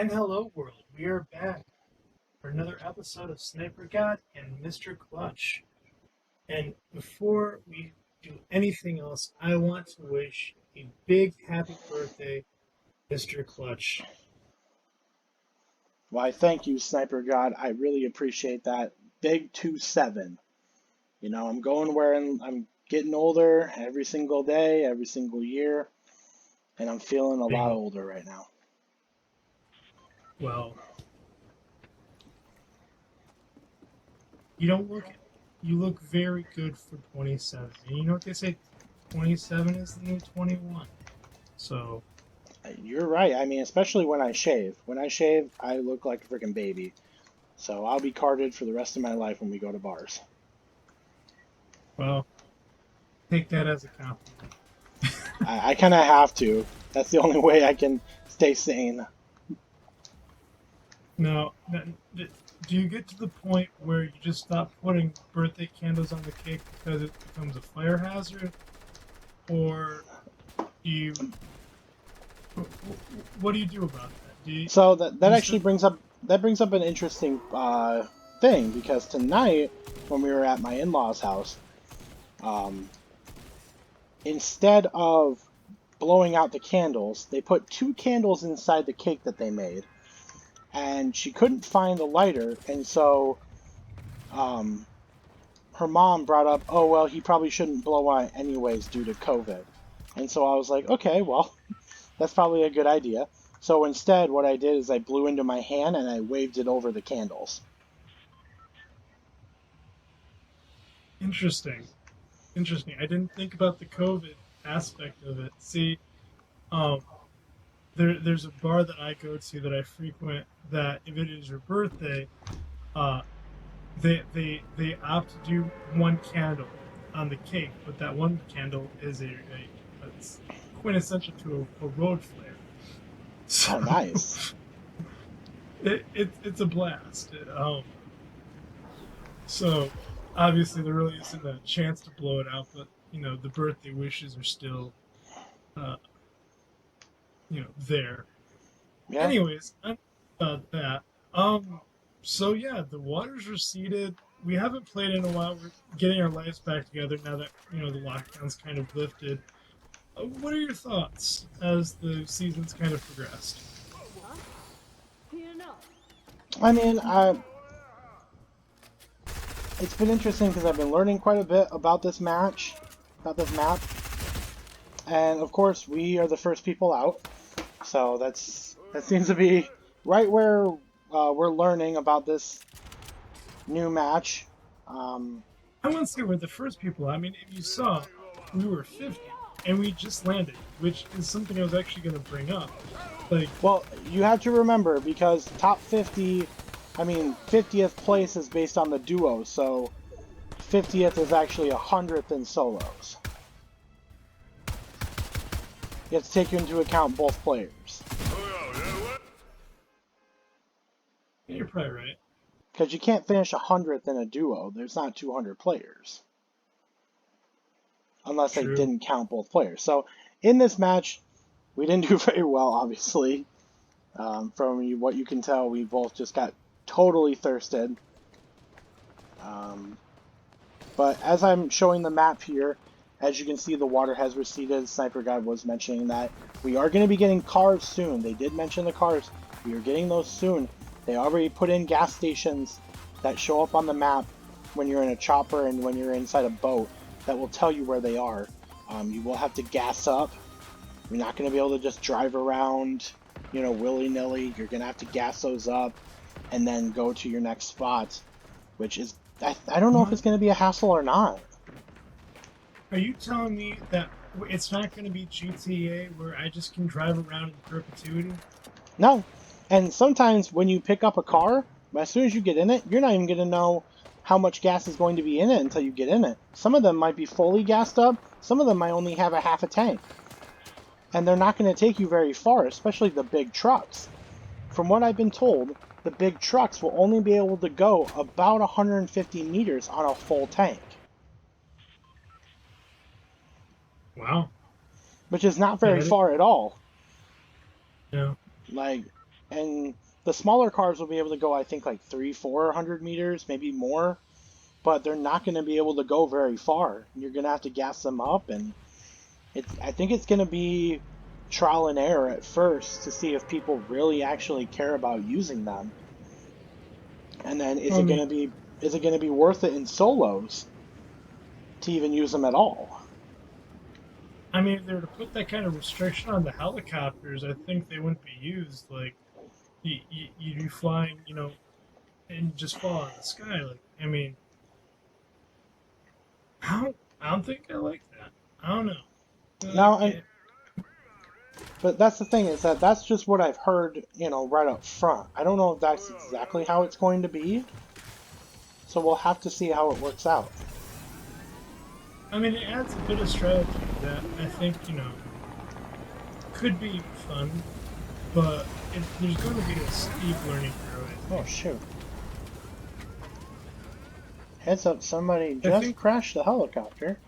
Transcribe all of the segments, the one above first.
And hello, world. We are back for another episode of SniperGod and MrClutch. And before we do anything else, I want to wish a big happy birthday, Mr. Clutch. Why, thank you, SniperGod. I really appreciate that. Big 2-7. I'm going where I'm getting older every single day, every single year, and I'm feeling a lot Bingo. older right now. Well, you don't look. You look very good for 27. And you know what they say? 27 is the new 21. So You're right. I mean, especially when I shave. When I shave, I look like a freaking baby. So I'll be carded for the rest of my life when we go to bars. well, take that as a compliment. I kind of have to. That's the only way I can stay sane. Now, do you get to the point where you just stop putting birthday candles on the cake because it becomes a fire hazard, or do you? What do you do about that? So that Do you actually still? brings up an interesting thing because tonight when we were at my in-laws' house, um, instead of blowing out the candles, they put two candles inside the cake that they made, and she couldn't find a lighter, and so um, her mom brought up, oh well, he probably shouldn't blow on it anyways due to COVID, and so I was like, okay, well, that's probably a good idea. So instead, what I did is I blew into my hand and I waved it over the candles. Interesting, interesting. I didn't think about the COVID aspect of it. See, um, there's a bar that I go to that I frequent. That if it is your birthday, uh, they opt to do one candle on the cake, but that one candle is it's quintessential to a road flare. So Oh, nice. it's a blast. So obviously there really isn't a chance to blow it out, but the birthday wishes are still uh, there. Yeah. Anyways, about that. Um, so yeah, the waters receded. We haven't played in a while. We're getting our lives back together now that the lockdown's kind of lifted. What are your thoughts as the season's kind of progressed? I mean, it's been interesting because I've been learning quite a bit about this match, about this map, and of course we are the first people out, so that seems to be right where we're learning about this new match. Um, I wouldn't say we're the first people. I mean, if you saw, we were 50, and we just landed, which is something I was actually going to bring up. Like, well, you have to remember because top 50, I mean 50th place is based on the duos, so 50th is actually 100th in solos. You have to take into account both players. yeah, you're probably right. Because you can't finish 100th in a duo. There's not 200 players. Unless I True. didn't count both players. So in this match, we didn't do very well, obviously. From what you can tell, we both just got totally thirsted. Um, but as I'm showing the map here, as you can see, the water has receded. SniperGod was mentioning that we are going to be getting cars soon. They did mention the cars. We are getting those soon. They already put in gas stations that show up on the map when you're in a chopper and when you're inside a boat that will tell you where they are. You will have to gas up. You're not going to be able to just drive around, willy-nilly. You're going to have to gas those up and then go to your next spot, which is, I don't know if What? it's going to be a hassle or not. Are you telling me that it's not going to be GTA where I just can drive around in perpetuity? No. And sometimes when you pick up a car, as soon as you get in it, you're not even going to know how much gas is going to be in it until you get in it. Some of them might be fully gassed up, some of them might only have a half a tank. And they're not going to take you very far, especially the big trucks. From what I've been told, the big trucks will only be able to go about 150 meters on a full tank, Wow. which is not Yeah, very that is. far at all. Yeah. Like, And the smaller cars will be able to go, I think, like 400 meters, maybe more, but they're not going to be able to go very far. You're going to have to gas them up, and I think it's going to be trial and error at first to see if people really actually care about using them. And then I mean, is it going to be worth it in solos to even use them at all? if they were to put that kind of restriction on the helicopters, I think they wouldn't be used. Like, you'd be flying, and just fall out of the sky. Like, I don't think I like that. I don't know. Like, Now, but that's the thing is that that's just what I've heard, right up front. I don't know if that's exactly how it's going to be, so we'll have to see how it works out. it adds a bit of strategy that I think, could be fun, but there's going to be a steep learning curve, I Oh think. shoot. Heads up, somebody I just think crashed the helicopter.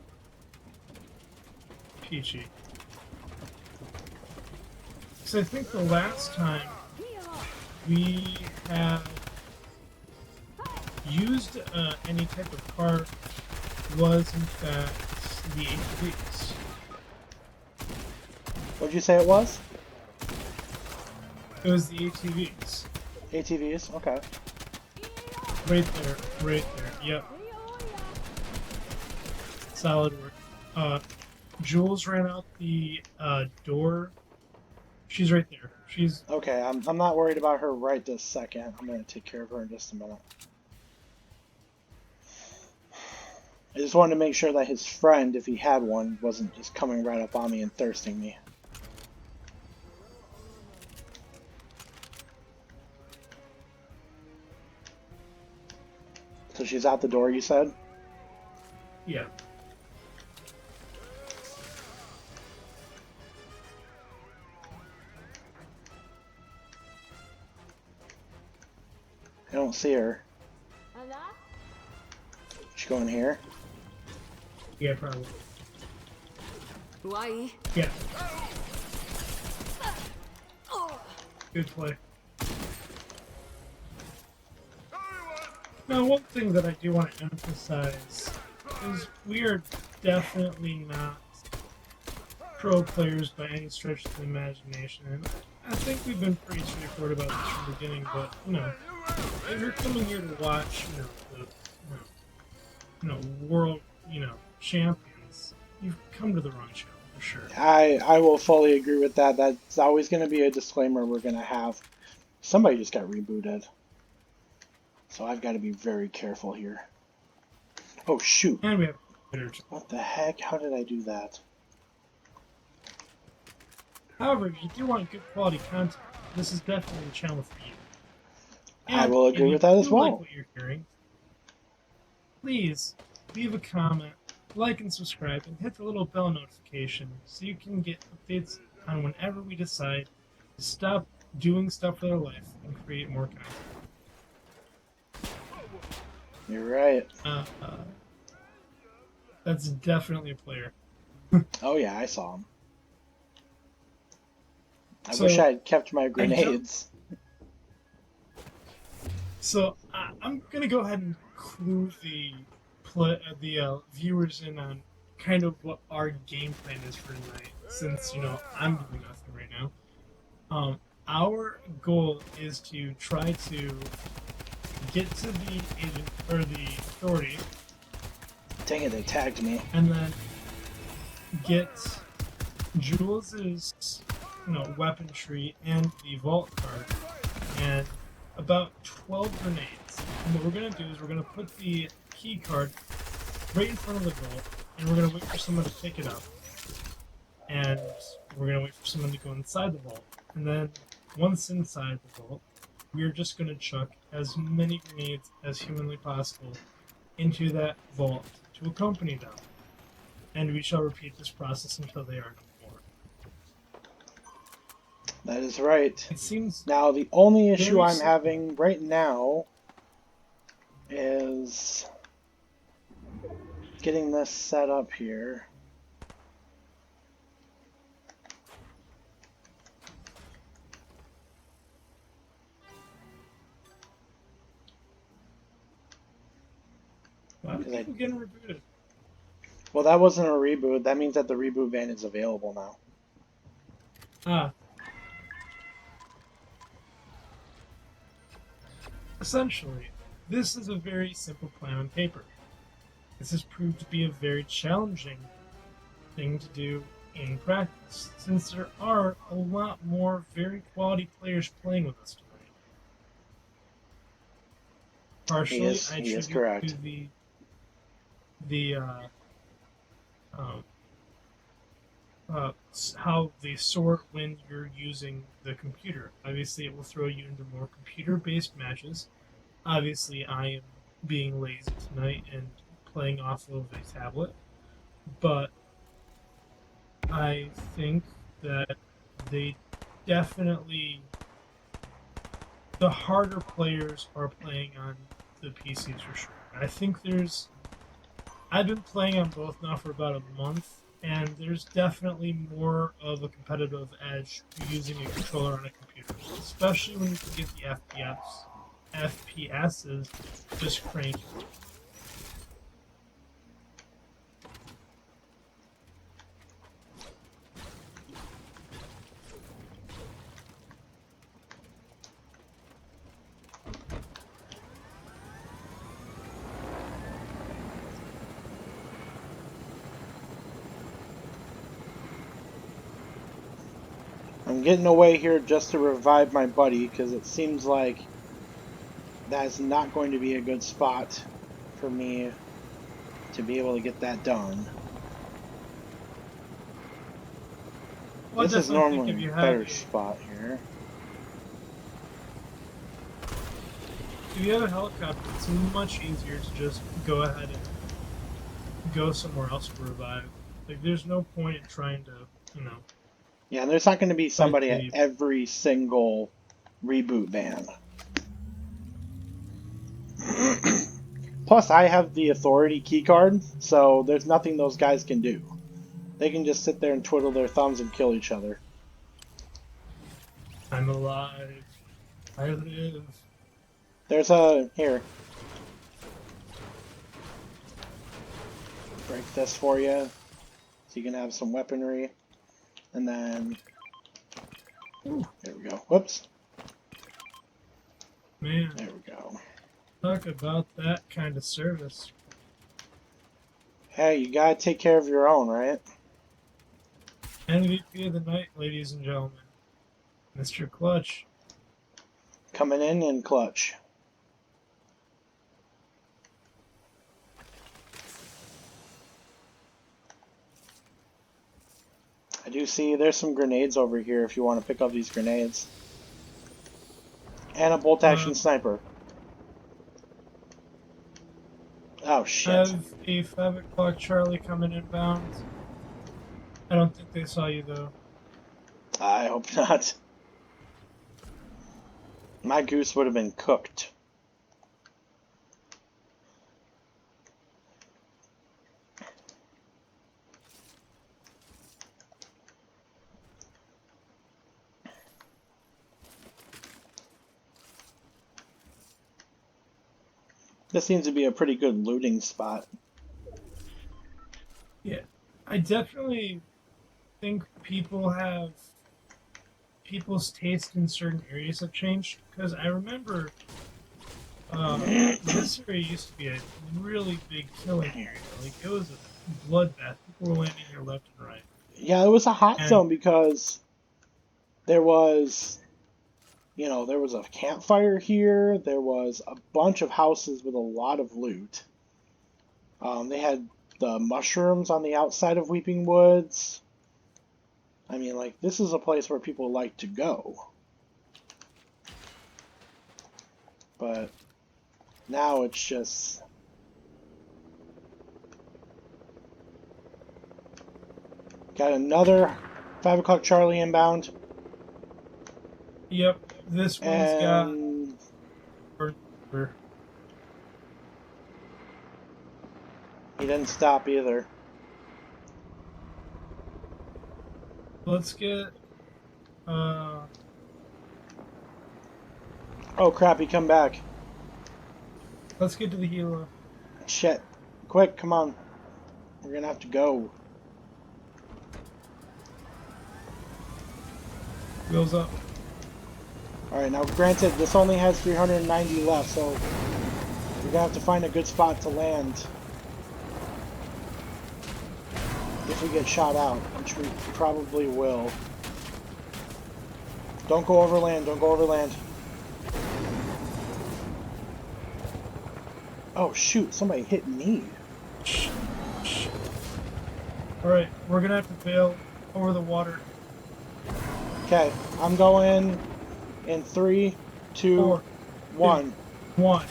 Peachy. So I think the last time we have used any type of car was in fact the ATVs. What'd you say it was? It was the ATVs. ATVs? Okay. Right there, right there. Yep, solid work. Jules ran out the door. She's right there. She's Okay, I'm not worried about her right this second. I'm gonna take care of her in just a minute. I just wanted to make sure that his friend, if he had one, wasn't just coming right up on me and thirsting me. So she's out the door, you said? yeah. I don't see her. She going here? Yeah, probably. Why? Yeah. Good play. Now, one thing that I do want to emphasize is we are definitely not pro players by any stretch of the imagination. And I think we've been pretty straightforward about this from the beginning, but, if you're coming here to watch, world, champions, you've come to the wrong show, for sure. I will fully agree with that. That's always going to be a disclaimer we're going to have. Somebody just got rebooted. So I've got to be very careful here. Oh, shoot. And we have What the heck? How did I do that? However, if you do want good quality content, this is definitely the channel for you. I And will if agree you with that as do like well. what you're hearing, please leave a comment, like and subscribe, and hit the little bell notification so you can get updates on whenever we decide to stop doing stuff with our life and create more content. You're right. That's definitely a player. Oh, yeah, I saw him. I wish So I had kept my grenades. I'm gonna go ahead and clue the viewers in on kind of what our game plan is for tonight, since I'm doing nothing right now. Our goal is to try to get to the agent or the authority, Dang it, they tagged me. and then get Jules's weapon tree and the vault card, and about 12 grenades. And what we're gonna do is we're gonna put the key card right in front of the vault, and we're gonna wait for someone to pick it up. And we're gonna wait for someone to go inside the vault. And then once inside the vault, we are just gonna chuck as many grenades as humanly possible into that vault to accompany them. And we shall repeat this process until they are no more. That is right. It seems Now, the only issue very I'm simple. having right now is getting this set up here. are people getting rebooted? Well, that wasn't a reboot. That means that the reboot van is available now. Ah, essentially, this is a very simple plan on paper. This has proved to be a very challenging thing to do in practice, since there are a lot more very quality players playing with us tonight. Partially, I He is attribute to correct. the um, how they sort when you're using the computer. Obviously, it will throw you into more computer-based matches. Obviously, I am being lazy tonight and playing off of a tablet, but I think that they definitely the harder players are playing on the PCs for sure. I think I've been playing on both now for about a month, and there's definitely more of a competitive edge using a controller on a computer, especially when you can get the FPSs just cranking. I'm getting away here just to revive my buddy because it seems like that's not going to be a good spot for me to be able to get that done. Well, I This is definitely think normally a better spot here. if you have a helicopter, it's much easier to just go ahead and go somewhere else to revive. Like, there's no point in trying to, you know, Yeah, and there's not going to be fight somebody at the. every single reboot van. Plus, I have the authority keycard, so there's nothing those guys can do. They can just sit there and twiddle their thumbs and kill each other. I'm alive. I live. There's a... Here. Break this for you, so you can have some weaponry. And then... Ooh, There we go. Whoops. man, There we go. talk about that kind of service. Hey, you gotta take care of your own, right? MVP of the night, ladies and gentlemen. MrClutch. Coming in clutch. I do see there's some grenades over here if you want to pick up these grenades. And a bolt action sniper. Oh I shit. have a 5 o'clock Charlie coming inbound. I don't think they saw you though. I hope not. My goose would have been cooked. This seems to be a pretty good looting spot. Yeah, I definitely think people's taste in certain areas have changed because I remember this area used to be a really big killing area. Like it was a bloodbath. People were landing here left and right. Yeah, it was a hot And zone because there was, there was a campfire here. There was a bunch of houses with a lot of loot. They had the mushrooms on the outside of Weeping Woods. I mean, like, this is a place where people like to go. But now it's just... Got another 5 o'clock Charlie inbound. yep, this one's got. And... He didn't stop either. Let's get. Oh crap, he come back. Let's get to the helo. Shit. Quick, come on. We're gonna have to go. Wheels up. Alright, now granted, this only has 390 left, so we're gonna have to find a good spot to land if we get shot out, which we probably will. Don't go over land, don't go over land. Oh shoot, somebody hit me. Alright, we're gonna have to bail over the water. Okay, I'm going in 3, 2, 4, 1. 2, 1.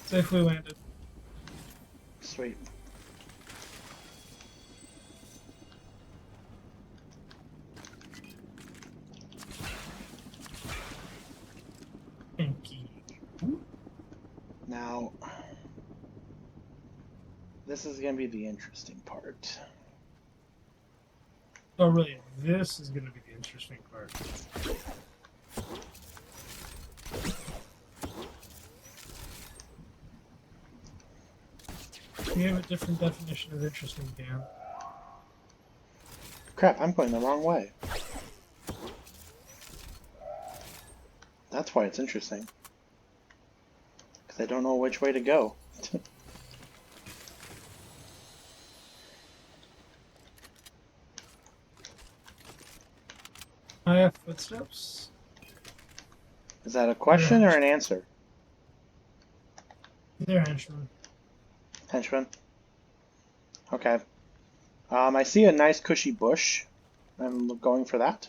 Safely landed. Sweet. Thank you. Now, this is going to be the interesting part. Oh, really? This is going to be the interesting part. We have a different definition of interesting, Dan. Crap, I'm going the wrong way. That's why it's interesting. Because I don't know which way to go. I have footsteps. Is that a question or an answer? They're henchmen. Henchman? Okay. I see a nice cushy bush. I'm going for that.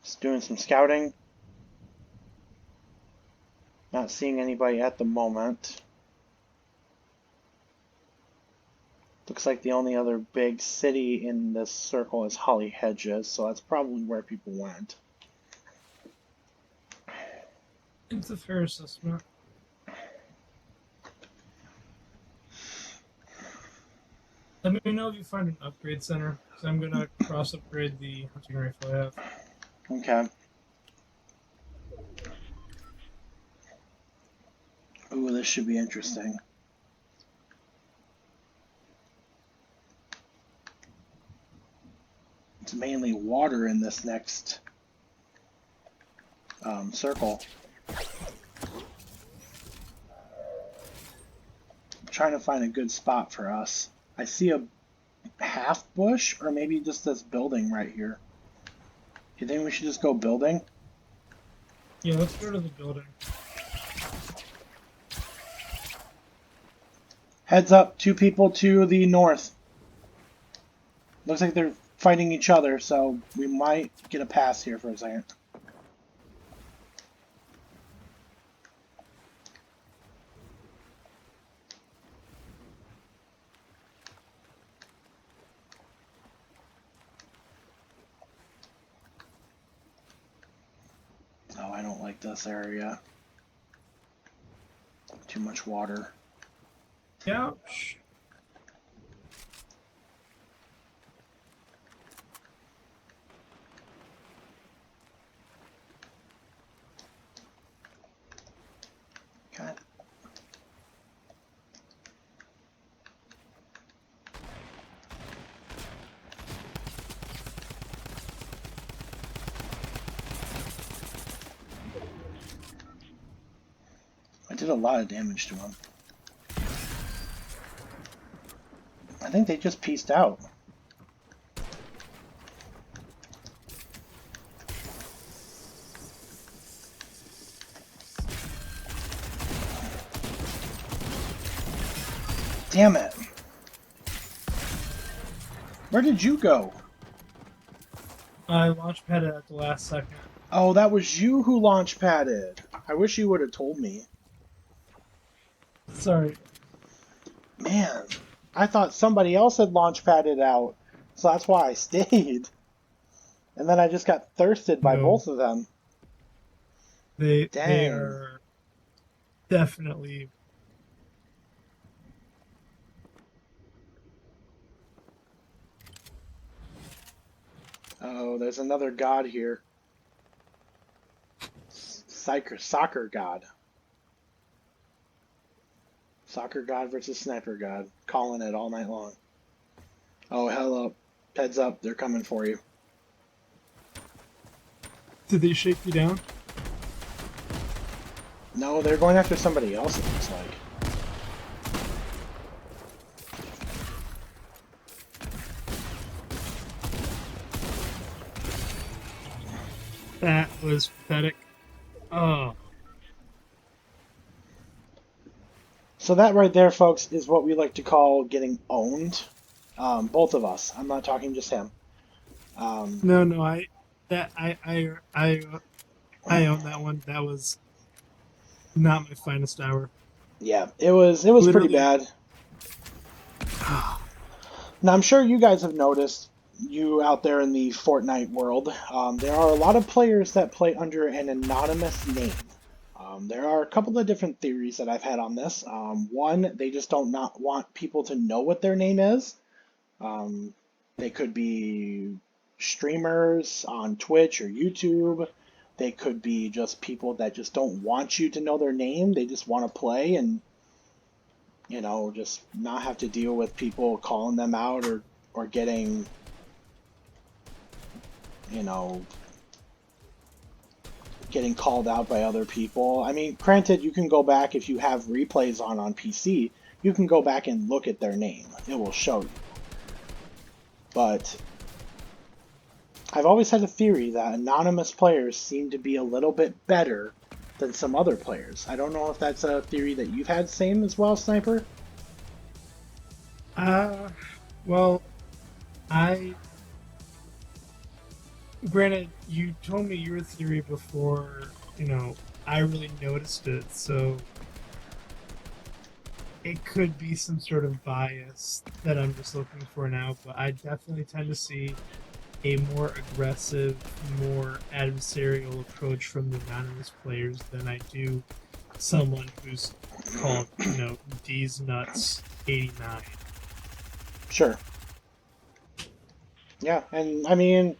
Just doing some scouting. Not seeing anybody at the moment. Looks like the only other big city in this circle is Holly Hedges, so that's probably where people went. It's a fair assessment. Let me know if you find an upgrade center, because I'm going to cross-upgrade the hunting rifle I have. Okay. Ooh, this should be interesting. It's mainly water in this next circle. I'm trying to find a good spot for us. I see a half bush, or maybe just this building right here. You think we should just go building? Yeah, let's go to the building. Heads up, 2 people to the north. Looks like they're fighting each other, so we might get a pass here for a second. Oh, I don't like this area. Too much water. Ouch. God. I did a lot of damage to him. I think they just pieced out. Damn it. Where did you go? I launch padded at the last second. Oh, that was you who launch padded. I wish you would have told me. Sorry. Man, I thought somebody else had launch padded out, so that's why I stayed. And then I just got thirsted by No. both of them. They Dang. are definitely. Oh, there's another god here. Soccer god. Soccer god versus sniper god. Calling it all night long. Oh, hell up. Heads up. They're coming for you. Did they shake you down? No, they're going after somebody else, it looks like. That was pathetic. Oh, So that right there, folks, is what we like to call getting owned. Both of us. I'm not talking just him. Um, no, no, that I own that one. That was not my finest hour. yeah, it was pretty Literally. bad. Now I'm sure you guys have noticed, you out there in the Fortnite world, there are a lot of players that play under an anonymous name. There are a couple of different theories that I've had on this. One, they just don't not want people to know what their name is. Um, they could be streamers on Twitch or YouTube. They could be just people that just don't want you to know their name. They just want to play and, just not have to deal with people calling them out or getting, you know, getting called out by other people. I mean, granted, you can go back if you have replays on PC, you can go back and look at their name. It will show you. But I've always had a theory that anonymous players seem to be a little bit better than some other players. I don't know if that's a theory that you've had same as well, Sniper. Uh, well, I granted you told me your theory before. I really noticed it, so it could be some sort of bias that I'm just looking for now. But I definitely tend to see a more aggressive, more adversarial approach from the anonymous players than I do someone who's called, D's Nuts 89. Sure. Yeah, and I mean,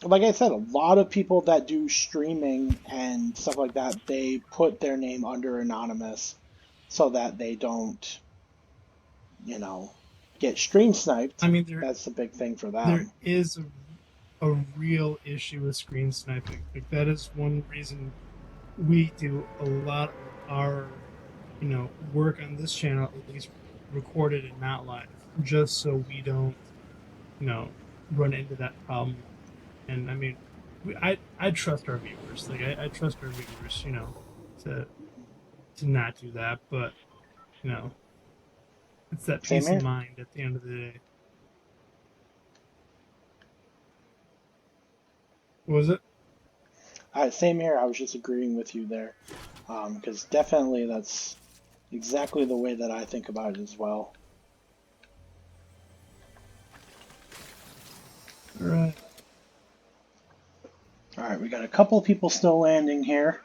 like I said, a lot of people that do streaming and stuff like that, they put their name under anonymous so that they don't, you know, get stream sniped. I mean, there That's the big thing for there them. is a real issue with screen sniping. Like that is one reason we do a lot of our, work on this channel, at least recorded and not live, just so we don't, you know, run into that problem. And I mean, I trust our viewers. Like I trust our viewers, to not do that. But you know, it's that Same peace of here. mind at the end of the day. What was it? Same here. I was just agreeing with you there, because definitely that's exactly the way that I think about it as well. All right. All right, we got a couple people still landing here.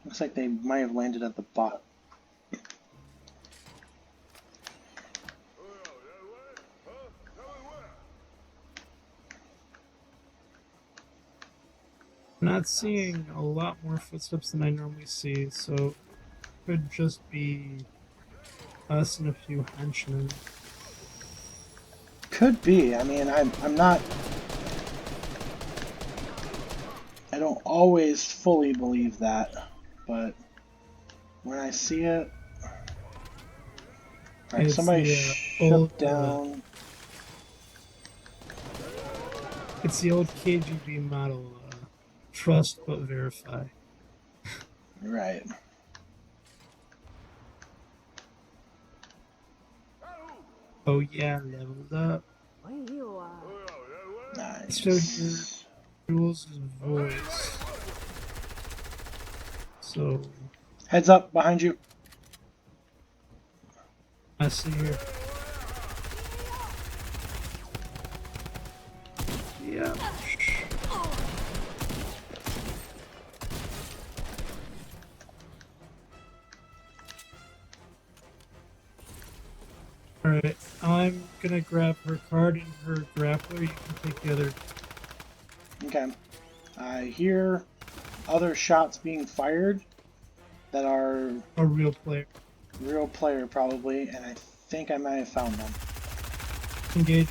Looks like they might have landed at the bottom. Not seeing a lot more footsteps than I normally see, so it could just be us and a few henchmen. Could be. I mean, I'm not. I don't always fully believe that, but when I see it. All right, It's somebody the shut down. it's the old KGB model: trust but verify. Right. Oh yeah, leveled up. Still hear Nice. Jules' voice. So Heads up behind you. I see her. Yeah. Alright, I'm gonna grab her card and her grappler. You can take the other. Okay. I hear other shots being fired that are A real player. real player probably, and I think I might have found them. Engaging.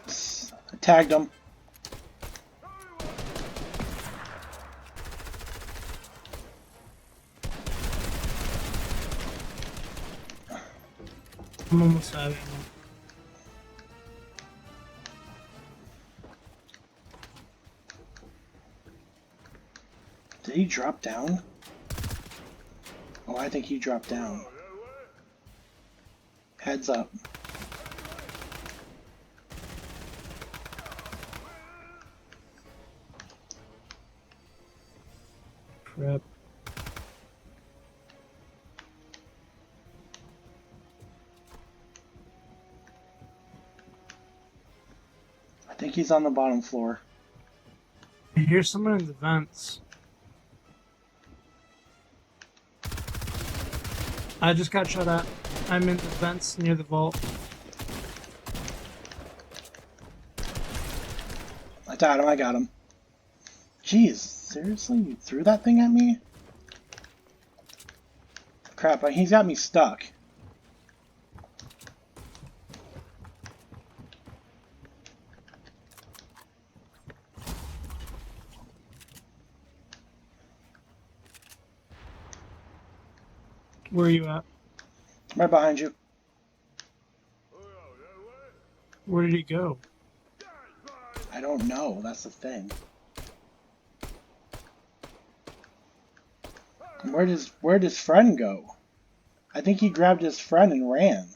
I tagged them. I'm almost out of ammo. Did he drop down? Oh, I think he dropped down. Heads up. Crap. I think he's on the bottom floor. I hear someone in the vents. I just got shot at. I'm in the vents near the vault. I got him, I got him. Jeez, seriously? You threw that thing at me? Crap, he's got me stuck. Where are you at? Right behind you. Where did he go? I don't know, that's the thing. Where'd his friend go? I think he grabbed his friend and ran.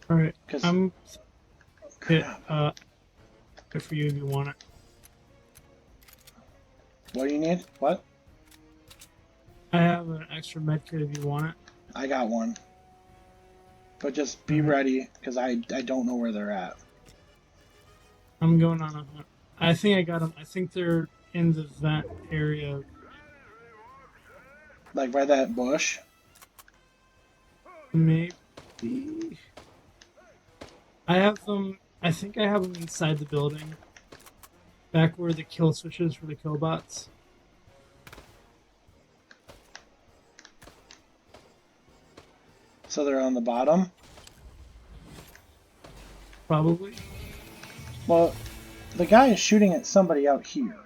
Alright, 'Cause I'm hit, crap. good for you if you want it. What do you need? What? I have an extra med kit if you want it. I got one. But just be ready, because I don't know where they're at. I'm going on a hunt. I think I got them. I think they're in the vent area. Like by that bush? Maybe. I have them. I think I have them inside the building. Back where the kill switch is for the kill bots. So they're on the bottom? Probably. Well, the guy is shooting at somebody out here.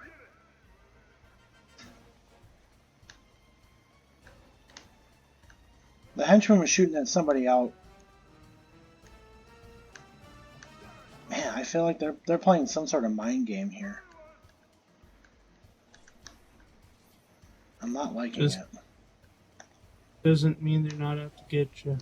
The henchman was shooting at somebody out. Man, I feel like they're playing some sort of mind game here. I'm not liking it. Doesn't mean they're not out to get you.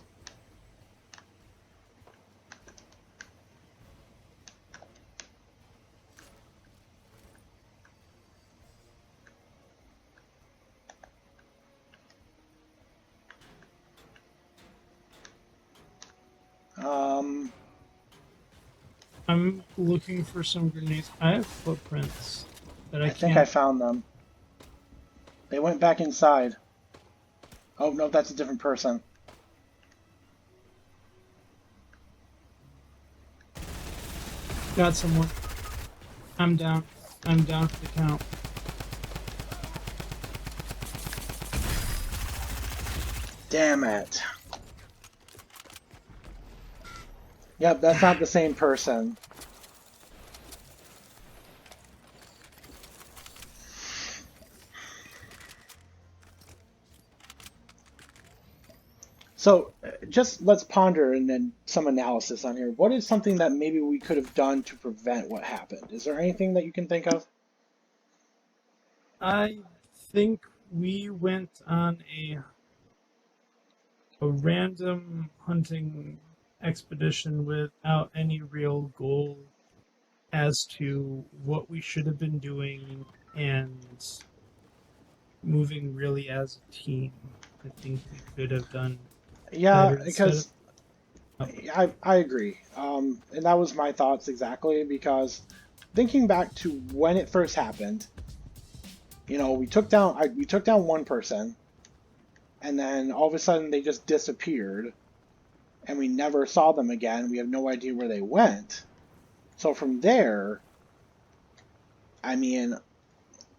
I'm looking for some grenades. I have footprints that I think I found them. They went back inside. Oh, no, that's a different person. Got someone. I'm down. I'm down for the count. Damn it. Yep, that's not the same person. So, just let's ponder and then some analysis on here. What is something that maybe we could have done to prevent what happened? Is there anything that you can think of? I think we went on a random hunting expedition without any real goal as to what we should have been doing and moving really as a team. I think we could have done Yeah, better because I agree. And that was my thoughts exactly, because thinking back to when it first happened, You know, we took down one person, and then all of a sudden they just disappeared, and we never saw them again. We have no idea where they went. So from there, I mean,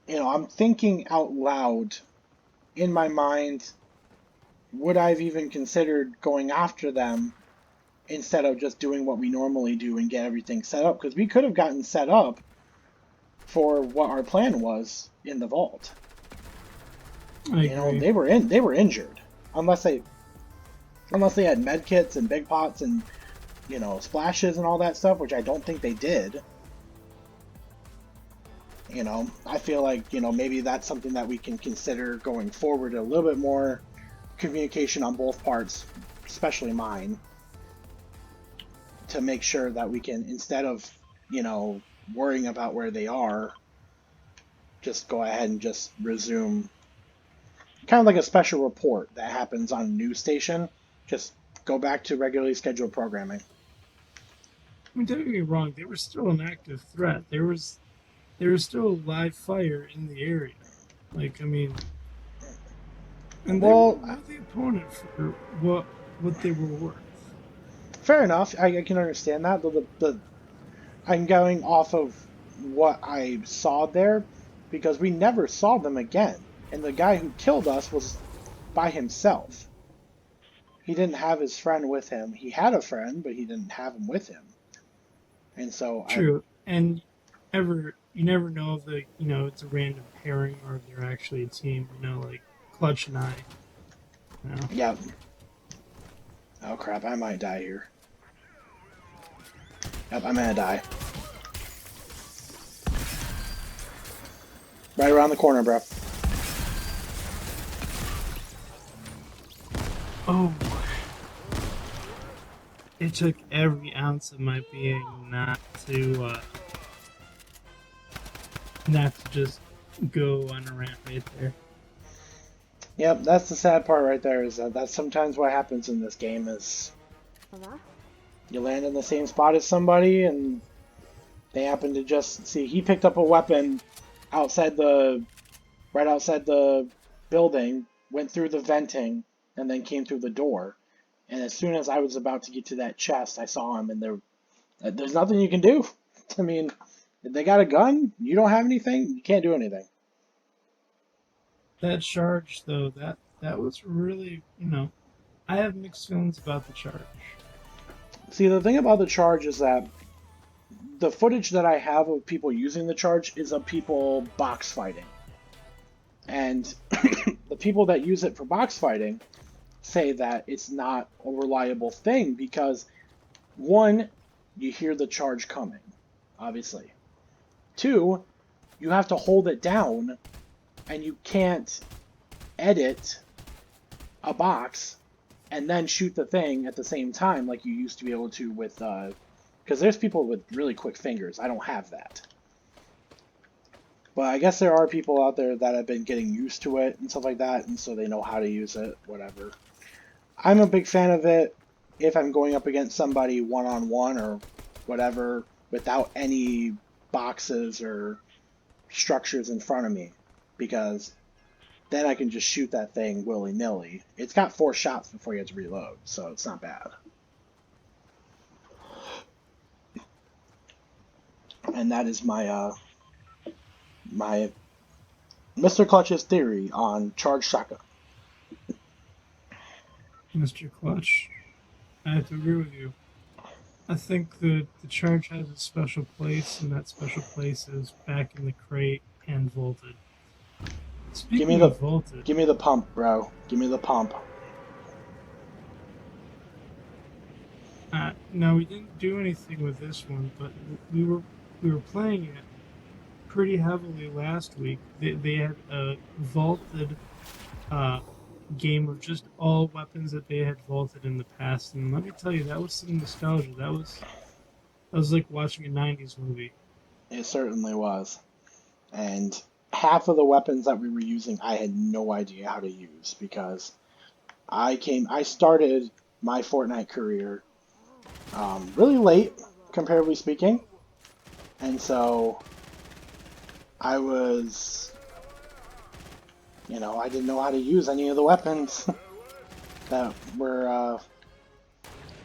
you know, I'm thinking out loud in my mind, would I have even considered going after them instead of just doing what we normally do and get everything set up? Because we could have gotten set up for what our plan was in the vault. I You know, agree. they were injured unless they had med kits and big pots and, you know, splashes and all that stuff, which I don't think they did. You know, I feel like, you know, maybe that's something that we can consider going forward, a little bit more communication on both parts, especially mine, to make sure that we can, instead of, you know, worrying about where they are, just go ahead and just resume, kind of like a special report that happens on a news station. Just go back to regularly scheduled programming. I mean, don't get me wrong. They were still an active threat. There was still a live fire in the area. Like, I mean, and they were Well, a worthy opponent for what they were worth. fair enough. I can understand that. I'm going off of what I saw there because we never saw them again. And the guy who killed us was by himself. He didn't have his friend with him. He had a friend, but he didn't have him with him. And so True, and you never know if it's a random pairing or if they're actually a team. Like Clutch and I. You know. yeah. Oh crap, I might die here. Yep, I'm gonna die. Right around the corner, bro. Oh, it took every ounce of my being not to just go on a rant right there. Yep, that's the sad part right there, is that that's sometimes what happens in this game is you land in the same spot as somebody and they happen to just see he picked up a weapon outside the right outside the building, went through the venting, and then came through the door. And as soon as I was about to get to that chest, I saw him, and there's nothing you can do. I mean, if they got a gun, you don't have anything, you can't do anything. That charge, though, that was really, I have mixed feelings about the charge. See, the thing about the charge is that the footage that I have of people using the charge is of people box fighting. And the people that use it for box fighting say that it's not a reliable thing because, one, you hear the charge coming, obviously. Two, you have to hold it down and you can't edit a box and then shoot the thing at the same time like you used to be able to with, because there's people with really quick fingers. I don't have that. But I guess there are people out there that have been getting used to it and stuff like that, and so they know how to use it, whatever. I'm a big fan of it if I'm going up against somebody one-on-one or whatever without any boxes or structures in front of me, because then I can just shoot that thing willy-nilly. It's got 4 shots before you have to reload, so it's not bad. And that is my MrClutch's theory on charged shotgun. MrClutch, I have to agree with you. I think the charge has a special place, and that special place is back in the crate and vaulted. Speaking of vaulted, give me the pump, bro. Give me the pump. no, we didn't do anything with this one, but we were playing it pretty heavily last week. They had a vaulted game of just all weapons that they had vaulted in the past, and let me tell you, that was some nostalgia. That was like watching a '90s movie. It certainly was. And half of the weapons that we were using, I had no idea how to use because I started my Fortnite career really late, comparatively speaking. And so I was You know, I didn't know how to use any of the weapons that were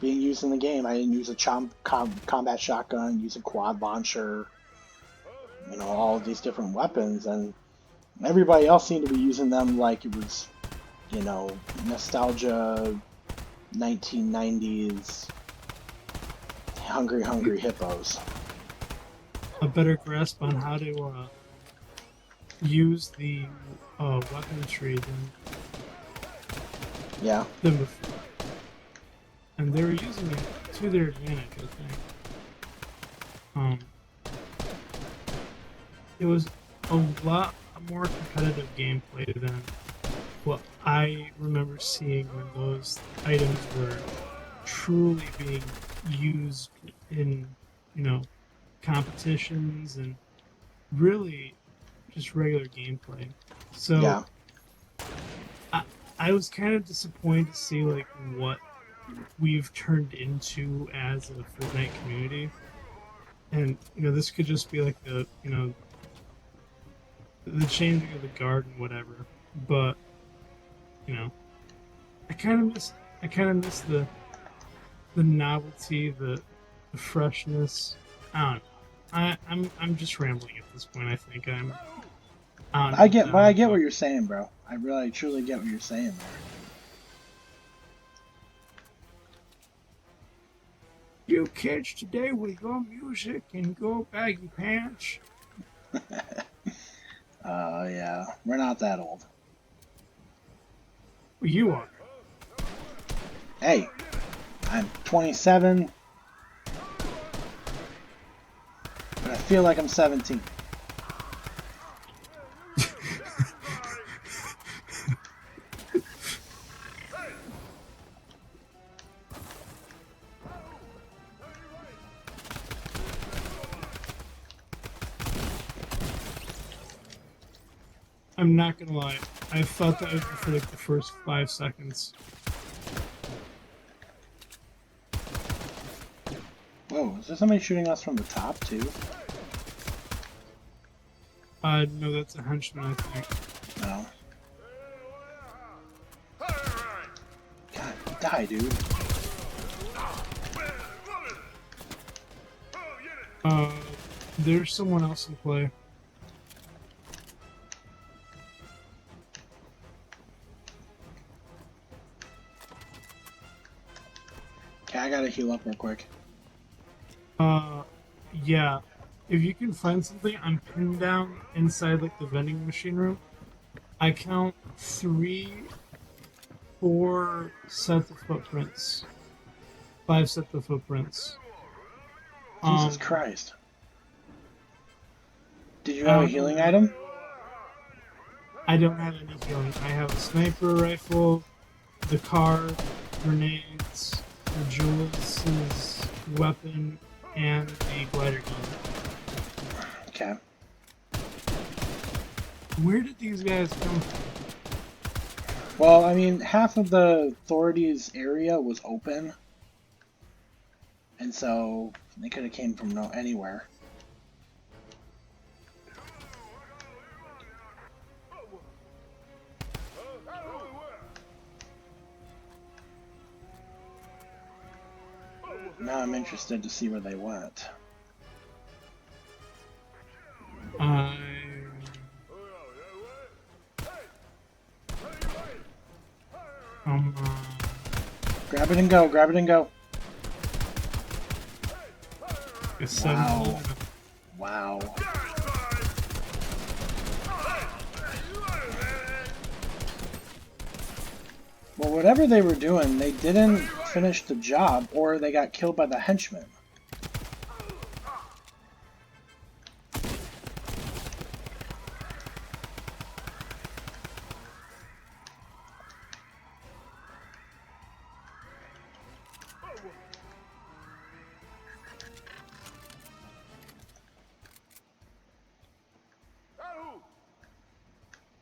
being used in the game. I didn't use a combat shotgun, use a quad launcher, you know, all of these different weapons, and everybody else seemed to be using them like it was, you know, nostalgia 1990s hungry hippos. A better grasp on how to use the weaponry Yeah. than before. And they were using it to their advantage, I think. It was a lot more competitive gameplay than what I remember seeing when those items were truly being used in, you know, competitions and really just regular gameplay. So Yeah. I, I was kind of disappointed to see like what we've turned into as a Fortnite community. And you know, this could just be like the changing of the guard and whatever. But you know, I kind of miss the novelty, the freshness. I don't know. I'm just rambling at this point. I think I don't know what the hell I I'm get what talking. you're saying, bro. I really truly get what you're saying You kids today with your music and your baggy pants. there. Yeah, we're not that old. Well, you are. Hey, I'm 27, but I feel like I'm 17. I'm not gonna lie. I thought that was for like the first 5 seconds. Whoa, is there somebody shooting us from the top too? No, that's a henchman, I think. No. God, die, dude. Uh, there's someone else in play. Okay, I gotta heal up real quick. Uh, yeah. If you can find something, I'm pinned down inside like the vending machine room. I count 3, 4 sets of footprints, 5 sets of footprints. Jesus Um, Christ. Did you I have a don't know healing what. item? I don't have any healing. I have a sniper rifle, the car, grenades, the Jules' weapon, and the glider gun. Okay. Where did these guys come from? Well, I mean, half of the authorities area was open, and so they could have came from anywhere. Now I'm interested to see where they went. I um Grab it and go, grab it and go. a Wow. 7-11. Wow. Well, whatever they were doing, they didn't finish the job, or they got killed by the henchmen.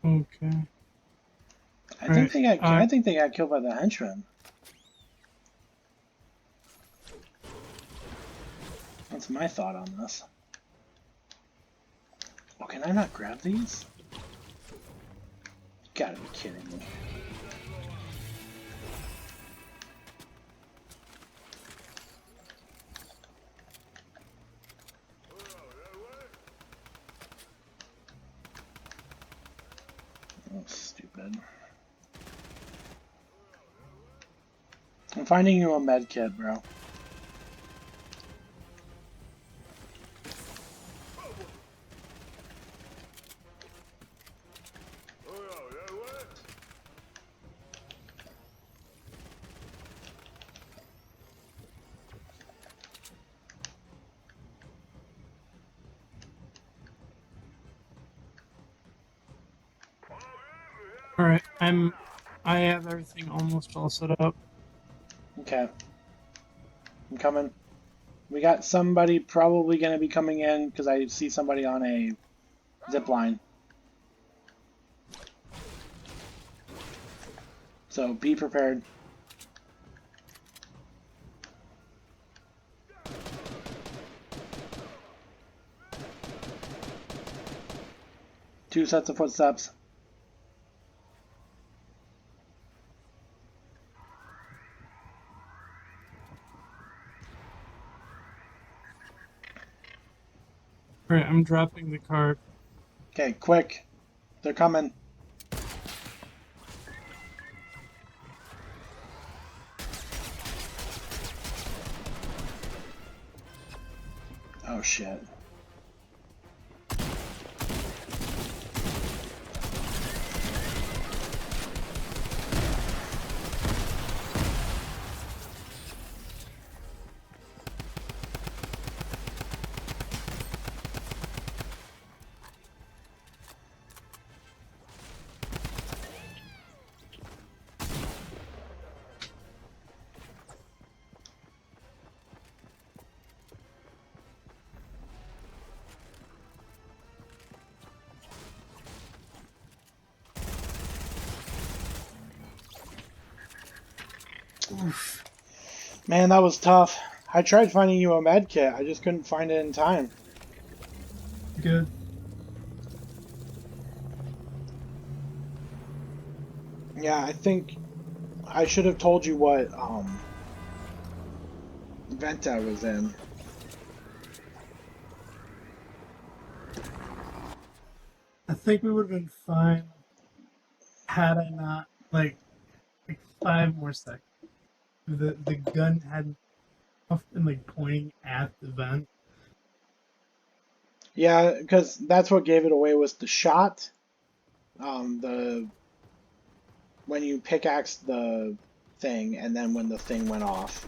Okay. I All think right. they got I think they got killed by the henchmen. That's my thought on this. Oh, can I not grab these? Gotta be kidding me. Oh, stupid. I'm finding you a med kit, bro. All right, I have everything almost all set up. Okay. I'm coming. We got somebody probably going to be coming in because I see somebody on a zip line. So be prepared. Two sets of footsteps. All right, I'm dropping the card. Okay, quick. They're coming. Oh, shit. Oof. Man, that was tough. I tried finding you a med kit. I just couldn't find it in time. Good. Yeah, I think I should have told you what vent I was in. I think we would have been fine had I not like 5 more seconds. The gun hadn't been like pointing at the vent. Yeah, because that's what gave it away was the shot. The when you pickaxed the thing, and then when the thing went off,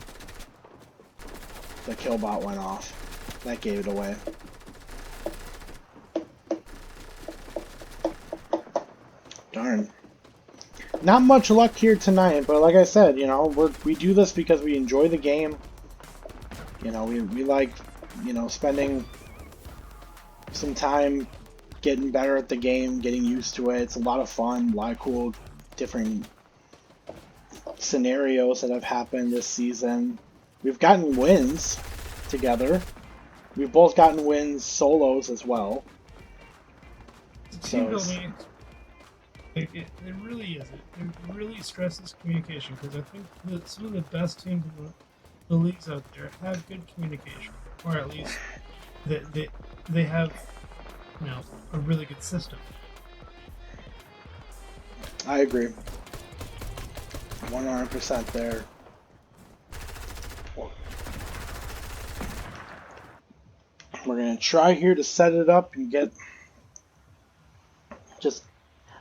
the killbot went off. That gave it away. Darn. Not much luck here tonight, but like I said, you know, we do this because we enjoy the game. You know, we like, you know, spending some time getting better at the game, getting used to it. It's a lot of fun, a lot of cool different scenarios that have happened this season. We've gotten wins together. We've both gotten wins solos as well. The team So it's, building, it really is. It really stresses communication because I think that some of the best teams in the leagues out there have good communication, or at least they have, you know, a really good system. I agree. 100% there. We're going to try here to set it up and just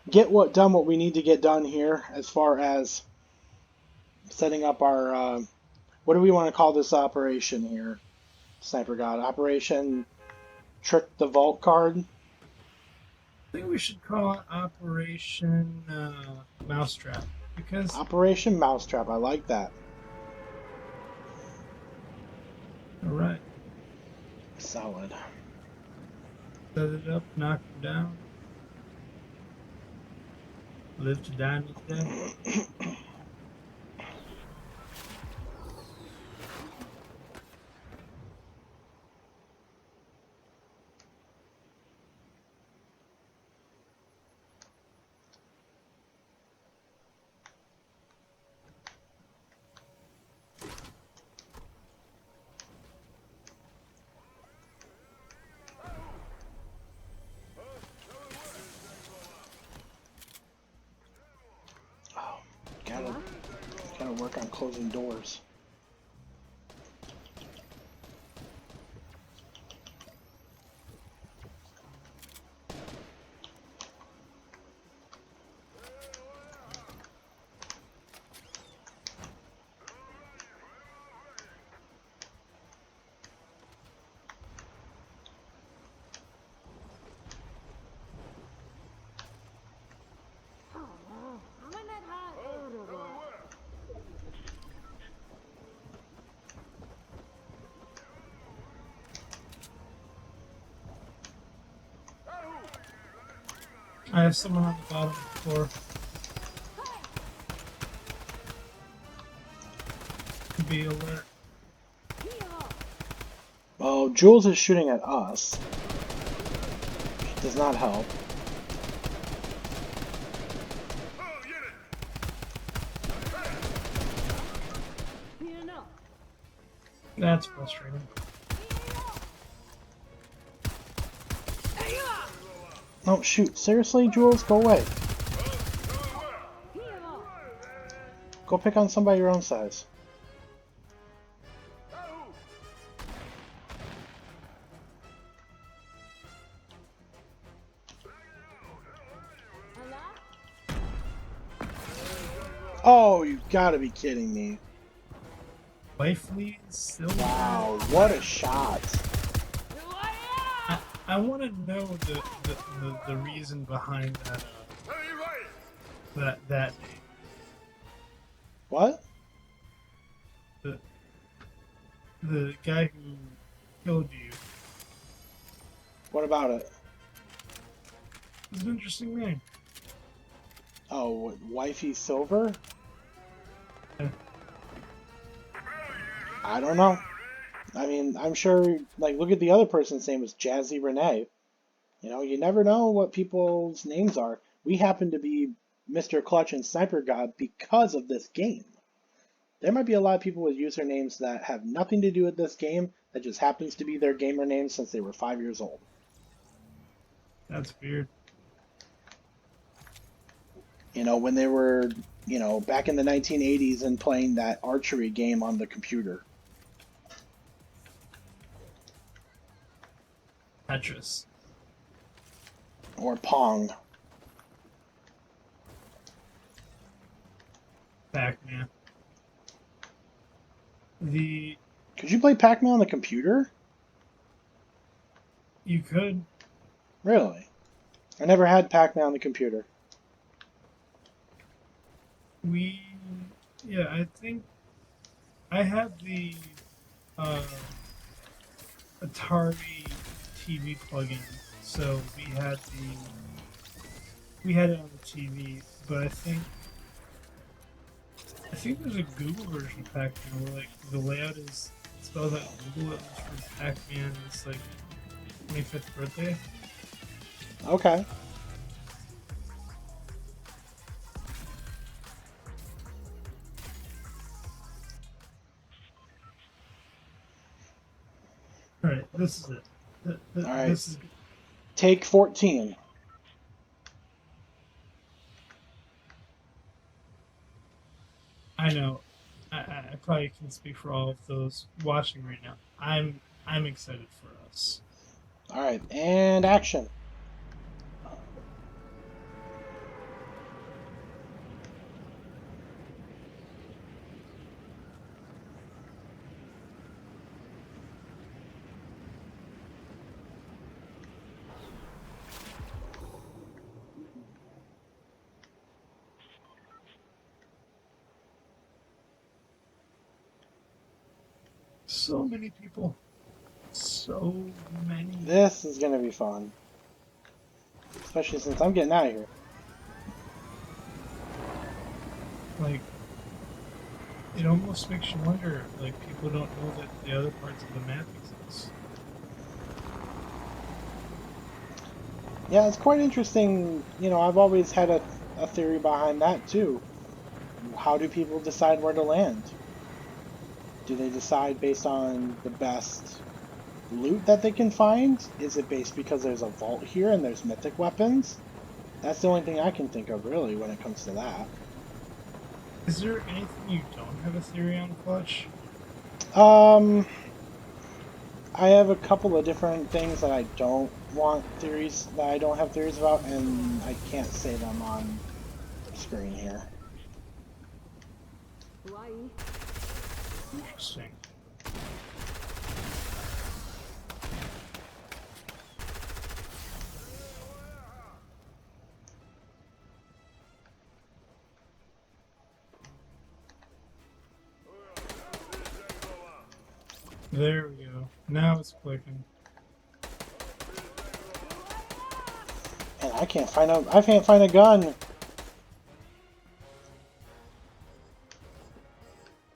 get what we need to get done here as far as setting up our what do we want to call this operation here? SniperGod. Operation Trick the Vault card. I think we should call it Operation Mousetrap because Operation Mousetrap. I like that. all right, Solid. set it up, knock him down, live to die another day. work on closing doors. I have someone on the bottom floor. Be alert. Oh, Jules is shooting at us. Which does not help. That's frustrating. Oh, shoot. Seriously, Jules? Go away. Go pick on somebody your own size. Oh, you gotta be kidding me. Wifely silver. Wow, what a shot. I want to know the reason behind that name. What? The guy who killed you. What about it? It's an interesting name. Oh, what, Wifey Silver? Yeah. I don't know. I mean, I'm sure, like, look at the other person's name was Jazzy Renee. You know, you never know what people's names are. We happen to be MrClutch and SniperGod because of this game. There might be a lot of people with usernames that have nothing to do with this game, that just happens to be their gamer name since they were 5 years old. That's weird. You know, when they were, you know, back in the 1980s and playing that archery game on the computer. Tetris. Or Pong. Pac-Man. Could you play Pac-Man on the computer? You could. Really? I never had Pac-Man on the computer. Yeah, I think I had the Atari TV plugin, so we had it on the TV, but I think there's a Google version of Pac-Man where like the layout is spelled out Google. It was for Pac-Man's like 25th birthday. Okay. All right, this is it. All right. This is Take 14. I know. I probably can speak for all of those watching right now. I'm excited for us. All right, and action. So many people. So many. This is going to be fun. Especially since I'm getting out of here. Like, it almost makes you wonder, like, people don't know that the other parts of the map exist. Yeah, it's quite interesting. You know, I've always had a theory behind that too. How do people decide where to land? Do they decide based on the best loot that they can find? Is it based because there's a vault here and there's mythic weapons? That's the only thing I can think of really when it comes to that. Is there anything you don't have a theory on, Clutch? Um, I have a couple of different things that I don't want theories that I don't have theories about, and I can't say them on screen here. Interesting. There we go. Now it's clicking. And I can't find a gun.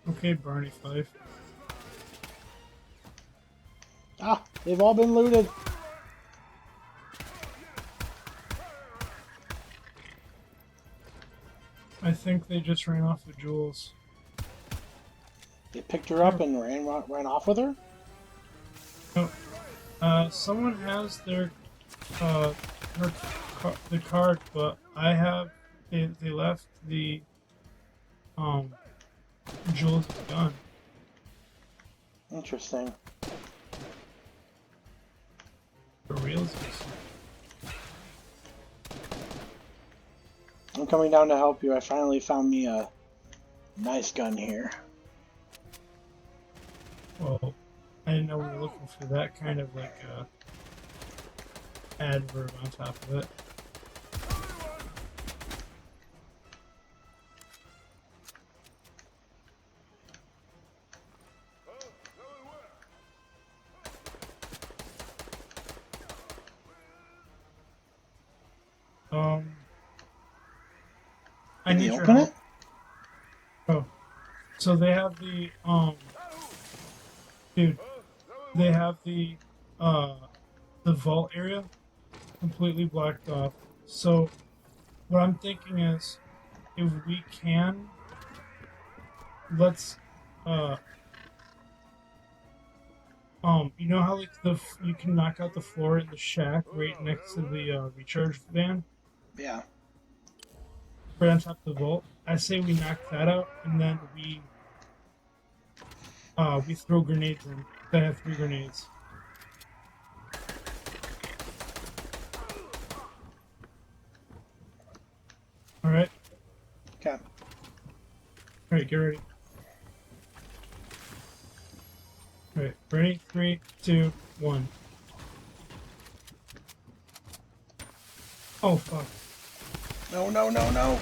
Okay, Barney Fife. Ah, they've all been looted. I think they just ran off the jewels. They picked her up and ran off with her? No, someone has their the card, but I have they left the um jewels gun. Interesting. For reals. I'm coming down to help you. I finally found me a nice gun here. Well, I didn't know we were looking for that kind of like adverb on top of it. I Can need you your open help. it? Oh, so they have dude, they have the vault area completely blocked off. So what I'm thinking is, if we can, let's uh you know how like you can knock out the floor in the shack right next to the recharge van, Yeah. right on top of the vault. I say we knock that out and then we throw grenades in. I have 3 grenades. All right, Okay. all right, get ready. All right, ready? 3, 2, 1. Oh fuck! No, no, no, no.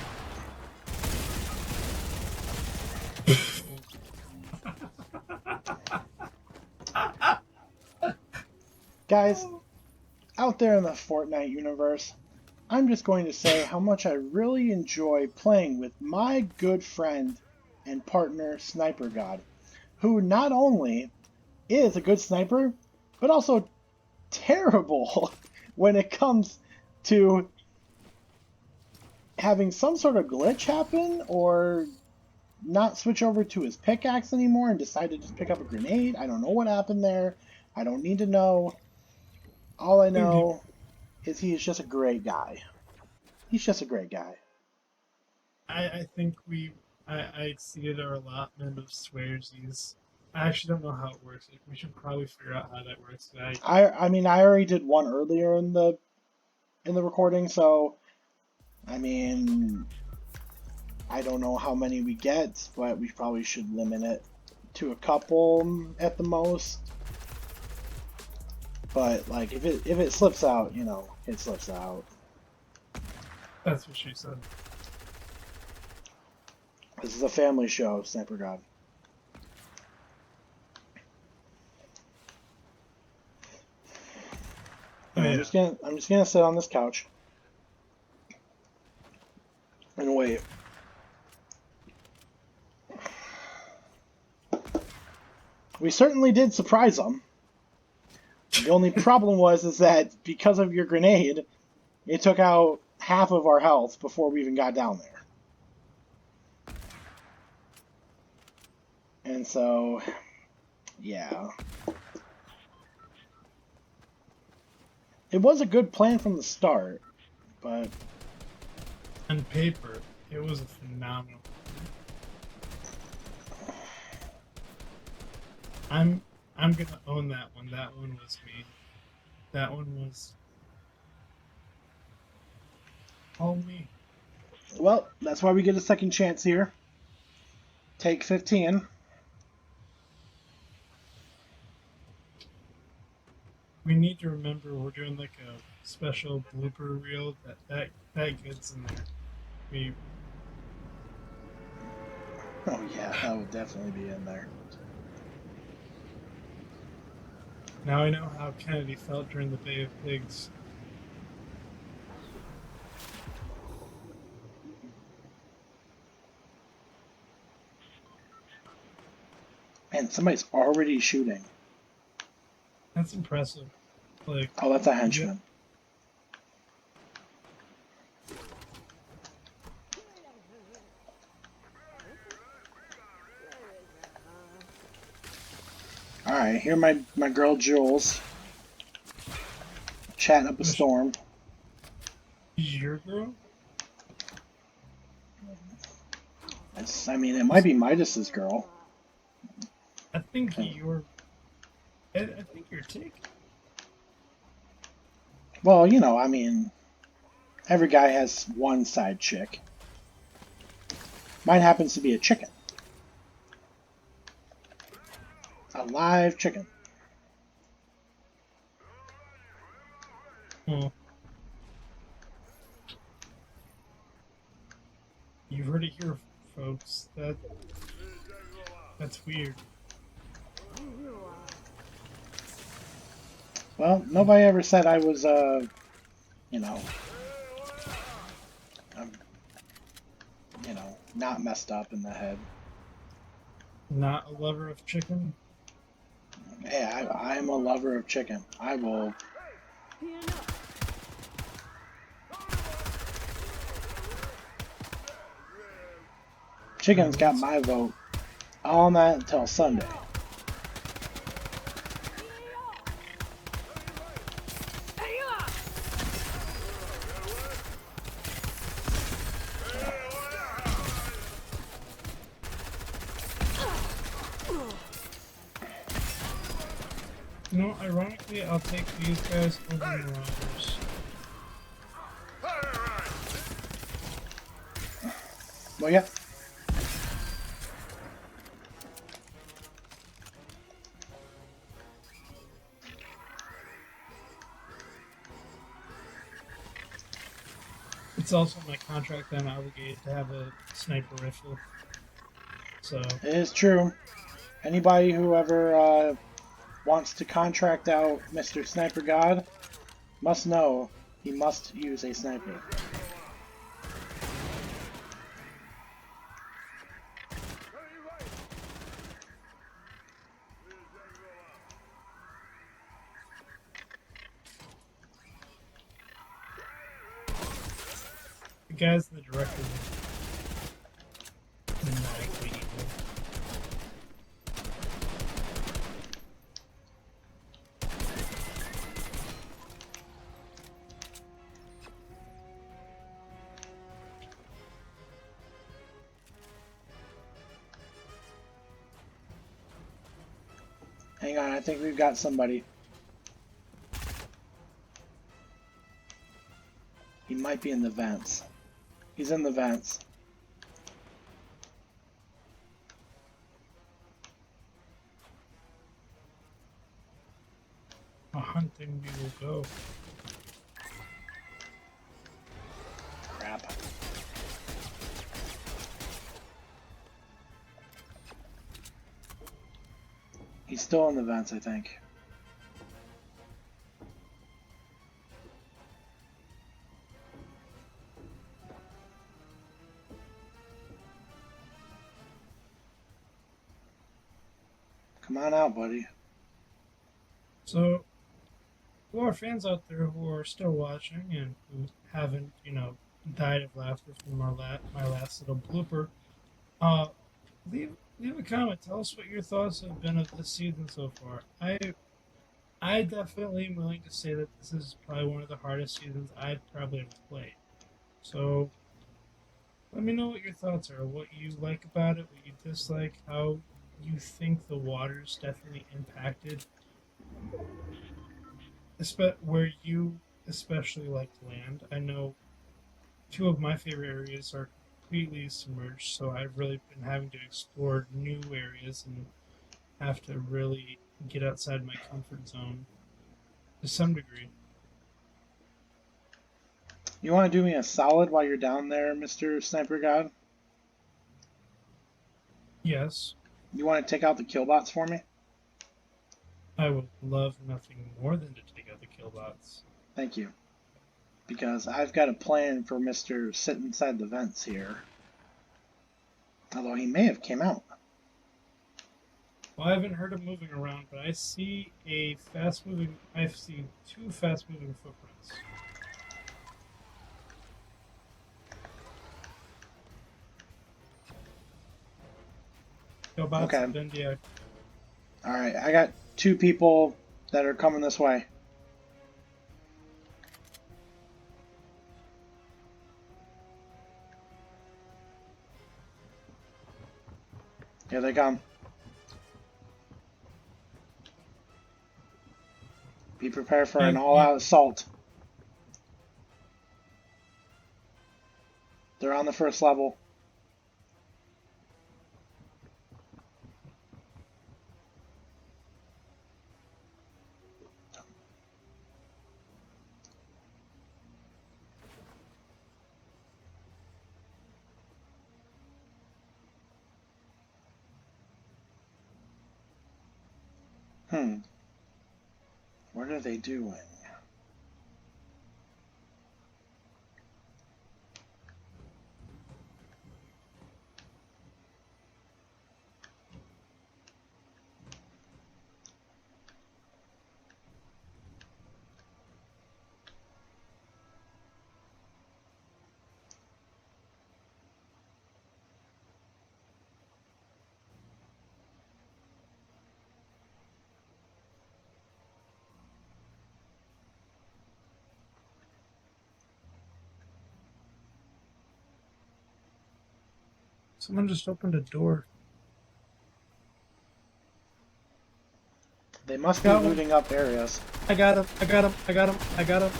Guys, out there in the Fortnite universe, I'm just going to say how much I really enjoy playing with my good friend and partner SniperGod, who not only is a good sniper, but also terrible when it comes to having some sort of glitch happen or not switch over to his pickaxe anymore and decide to just pick up a grenade. I don't know what happened there. I don't need to know. All I Dude, know is he is just a great guy. He's just a great guy. I think I exceeded our allotment of swearsies. I actually don't know how it works. We should probably figure out how that works. I mean I already did one earlier in the recording, so I mean I don't know how many we get, but we probably should limit it to a couple at the most. But like if it slips out, you know, it slips out. That's what she said. This is a family show, SniperGod. Oh And yeah. I'm just gonna sit on this couch and wait. We certainly did surprise them. The only problem was is that because of your grenade, it took out half of our health before we even got down there. And so, yeah. It was a good plan from the start, but On paper, it was a phenomenal. I'm I'm gonna own that one. That one was me. That one was all me. Well, that's why we get a second chance here. Take 15. We need to remember we're doing like a special blooper reel that gets in there. We Oh yeah, that would definitely be in there. Now I know how Kennedy felt during the Bay of Pigs. And somebody's already shooting. That's impressive. Like Oh, that's a you get henchman. Alright, here my girl Jules. Chatting up a storm. she's your girl. I mean, it might be Midas's girl. I think you're. I think you're taken. Well, you know, I mean, every guy has one side chick. Mine happens to be a chicken. A live chicken. Well, you've heard it here, folks. That's weird. Well, nobody ever said I was, you know, I'm, not messed up in the head. Not a lover of chicken. Hey, I'm a lover of chicken. I will. Chicken's got my vote. All night until Sunday. You know, ironically, I'll take these guys over Marauders. Well, yeah. It's also my contract that I'm obligated to have a sniper rifle. So It is true. Anybody who ever wants to contract out Mr. SniperGod must know he must use a sniper. the guys in the director maniacally evil. Hang on, I think we've got somebody. He might be in the vents. He's in the vents. A hunting we will go. Crap. He's still in the vents, I think. Come on out, buddy. So, to our fans out there who are still watching and who haven't, died of laughter from my last little blooper, uh, leave a comment. Tell us what your thoughts have been of this season so far. I definitely am willing to say that this is probably one of the hardest seasons I've probably ever played. So let me know what your thoughts are, what you like about it, what you dislike, how you think the water's definitely impacted, where you especially like to land. I know two of my favorite areas are completely submerged, so I've really been having to explore new areas and have to really get outside my comfort zone to some degree. You want to do me a solid while you're down there, Mr. SniperGod? Yes, You want to take out the killbots for me? I would love nothing more than to take out the killbots. Thank you. Because I've got a plan for Mr. Sit inside the vents here. Although he may have came out. Well, I haven't heard him moving around, but I see I see two fast moving footprints. Killbots Okay. have been deactivated. Alright, I got two people that are coming this way. Here they come. Be prepared for an all-out assault. They're on the first level. What are they doing? Someone just opened a door. They must be looting up areas. I got him. I got him. I got him. I got him.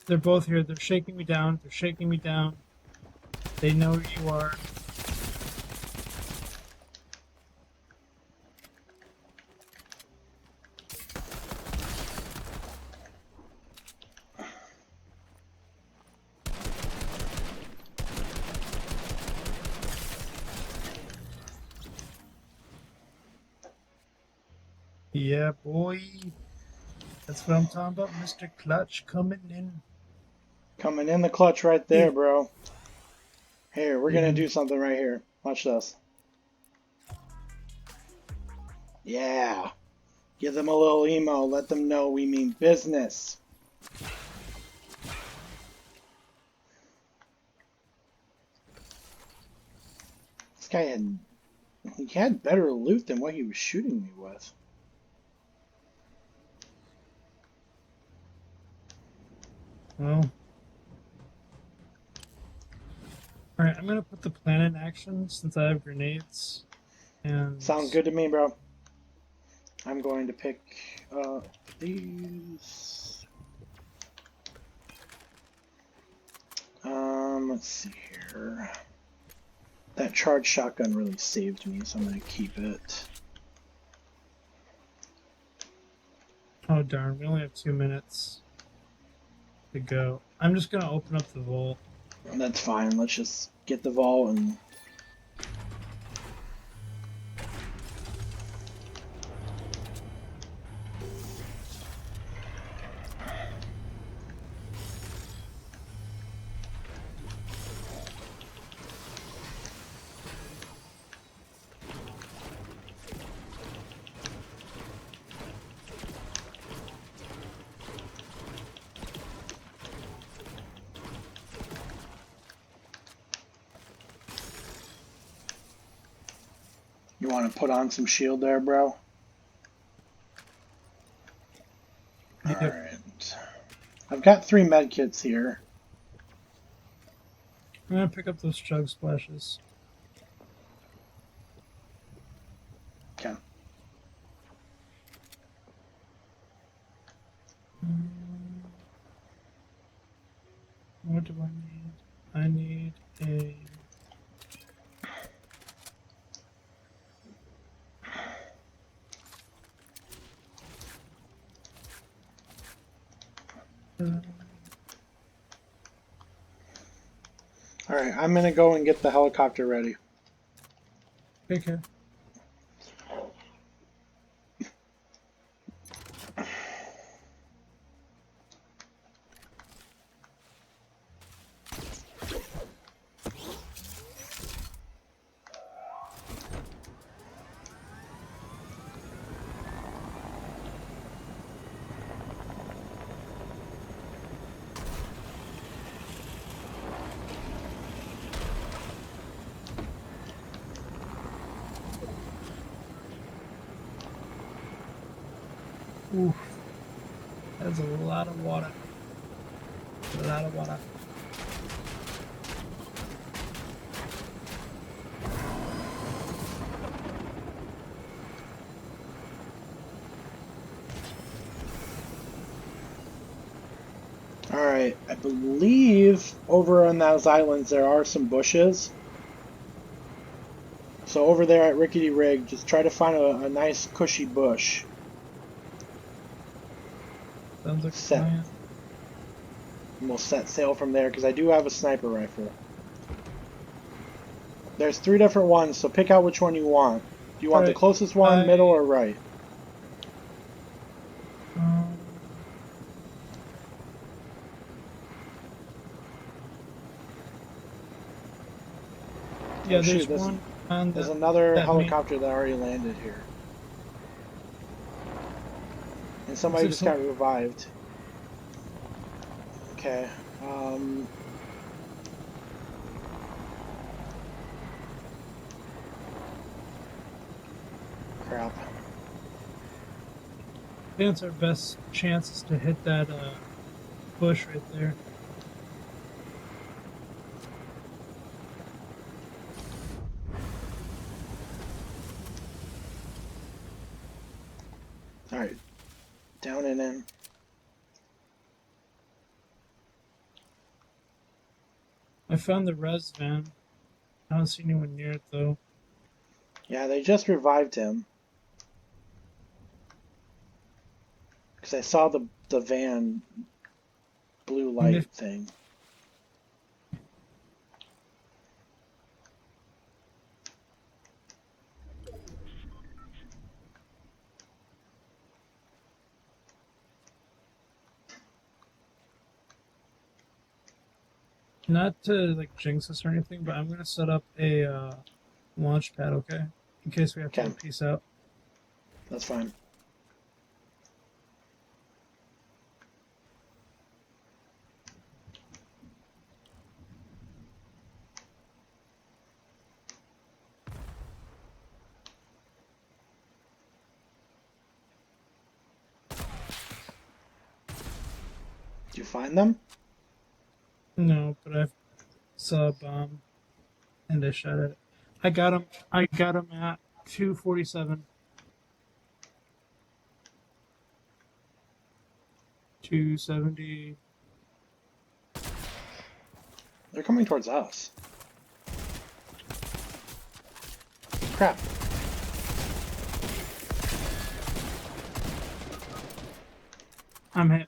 They're both here. They're shaking me down. They're shaking me down. They know who you are. Yeah, boy. That's what I'm talking about, MrClutch coming in. Coming in the clutch right there, bro. Here, we're gonna Even do something right here. Watch this. Yeah. Give them a little emo. Let them know we mean business. This guy had better loot than what he was shooting me with. well. Alright, I'm gonna put the plan in action since I have grenades. And Sounds good to me, bro. I'm going to pick these. Let's see here. That charged shotgun really saved me, so I'm going to keep it. oh darn, we only have 2 minutes to go. I'm just gonna open up the vault. That's fine. Let's just get the vault and... You want to put on some shield there, bro? Yep. Alright. I've got 3 medkits here. I'm gonna pick up those chug splashes. Okay. What do I need? I need a... Alright, I'm gonna go and get the helicopter ready. Okay. Oof. That's a lot of water. A lot of water. Alright, I believe over on those islands there are some bushes. So over there at Rickety Rig, just try to find a nice cushy bush. Sounds like a Set. plan. And we'll set sail from there because I do have a sniper rifle. There's 3 different ones, so pick out which one you want. Do you want the Alright, closest one, middle, or right? Um, yeah, Oh shoot, there's one on there's another that main. helicopter that already landed here. And Is somebody there just some? got revived. Okay. Crap. I think it's our best chances to hit that bush right there. Alright. Down and in. I found the res van. I don't see anyone near it though. Yeah, they just revived him. Because I saw the van blue And if light thing. not to like jinx us or anything, but I'm gonna set up a launch pad, okay? In case we have to Okay, go peace out. that's fine. Did you find them? No, but I've saw a bomb and I shot at it. I got him. I got him at 247. 270. They're coming towards us. Crap. I'm hit.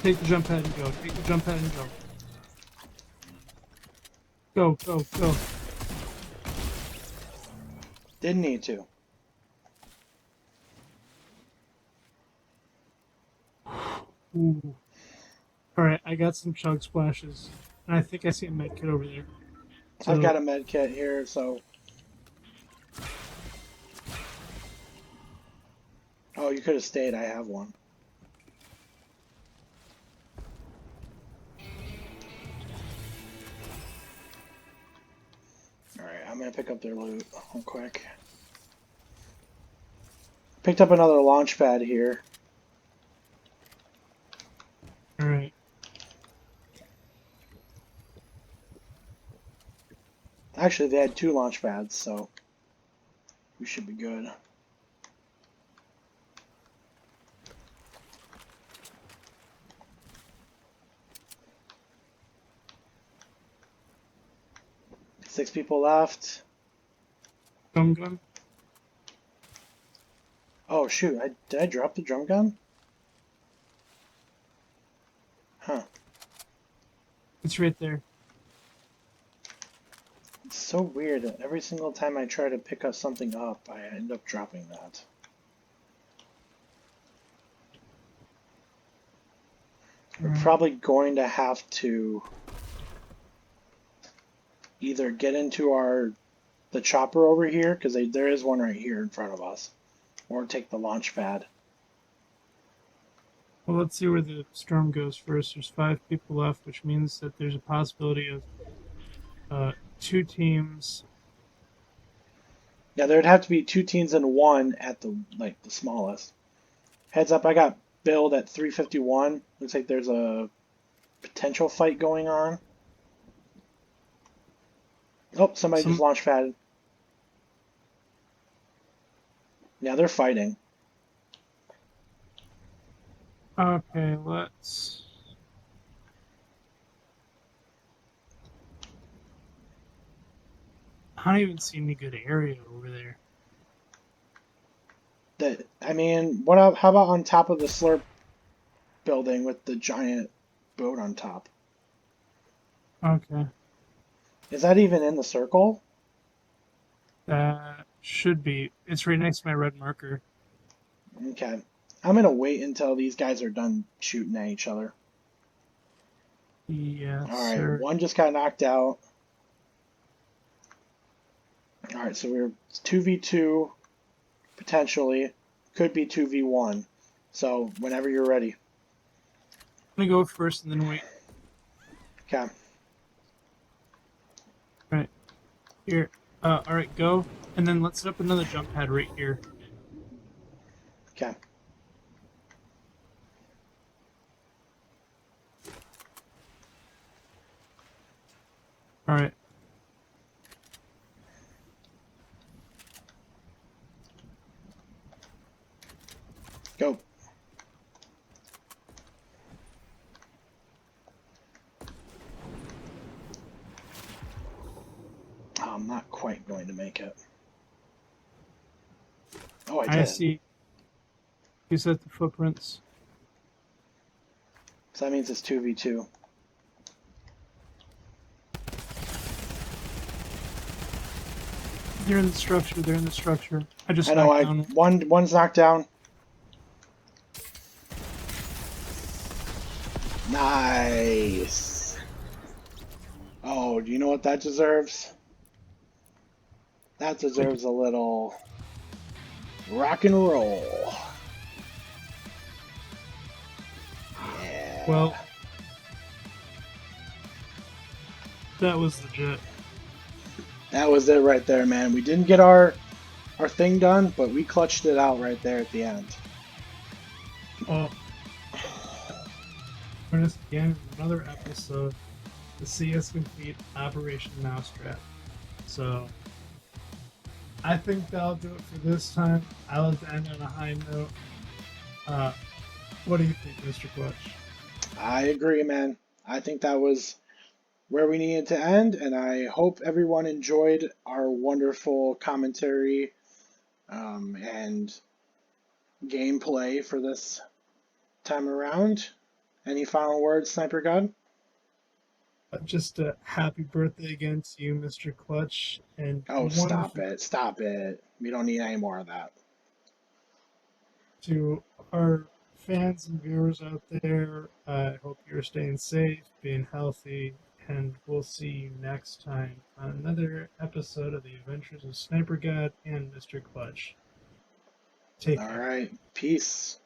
Take the jump pad and go. Take the jump pad and go. Go, go, go. Didn't need to. Ooh. Alright, I got some chug splashes. And I think I see a med kit over there. I've got So, a med kit here, so... Oh, you could have stayed. I have one. Alright, I'm gonna pick up their loot real quick. Picked up another launch pad here. Actually, they had 2 launch pads, so we should be good. Six people left. Drum gun. Oh shoot, did I drop the drum gun? Huh. It's right there. It's so weird that every single time I try to pick up something up, I end up dropping that. We're probably going to have to either get into the chopper over here, because there is one right here in front of us, or take the launch pad. Well, let's see where the storm goes first. There's 5 people left, which means that there's a possibility of 2 teams. Yeah, there'd have to be 2 teams and 1 at the smallest. Heads up, I got billed at 351. Looks like there's a potential fight going on. Oh, somebody just launch padded. Yeah, they're fighting. Okay, let's. I don't even see any good area over there. I mean, how about on top of the slurp building with the giant boat on top? Okay. Is that even in the circle? That should be. It's right next to my red marker. Okay. I'm gonna wait until these guys are done shooting at each other. Yes, Alright, sir. one just got knocked out. Alright, so we're 2v2, potentially. Could be 2v1. So, whenever you're ready. I'm gonna go first and then wait. Okay. Alright. Here. Alright, go. And then let's set up another jump pad right here. Okay. Alright. Go. Oh, I'm not quite going to make it. Oh, I did. I see. You set the footprints. So that means it's 2v2. They're in the structure. They're in the structure. I just I know. knocked down. One's knocked down. Nice. Oh, do you know what that deserves? That deserves a little rock and roll. Yeah. Well, that was legit. That was it right there, man. We didn't get our thing done, but we clutched it out right there at the end. Oh. Join us again in another episode to see us complete Operation Mousetrap. So, I think that'll do it for this time. I like to end on a high note. What do you think, MrClutch? I agree, man. I think that was where we needed to end, and I hope everyone enjoyed our wonderful commentary and gameplay for this time around. Any final words, SniperGod? Just a happy birthday again to you, MrClutch, and Oh, stop wonderful it. Stop it. We don't need any more of that. to our fans and viewers out there. I hope you're staying safe, being healthy, and we'll see you next time on another episode of the Adventures of SniperGod and MrClutch. Take care. All right. Peace.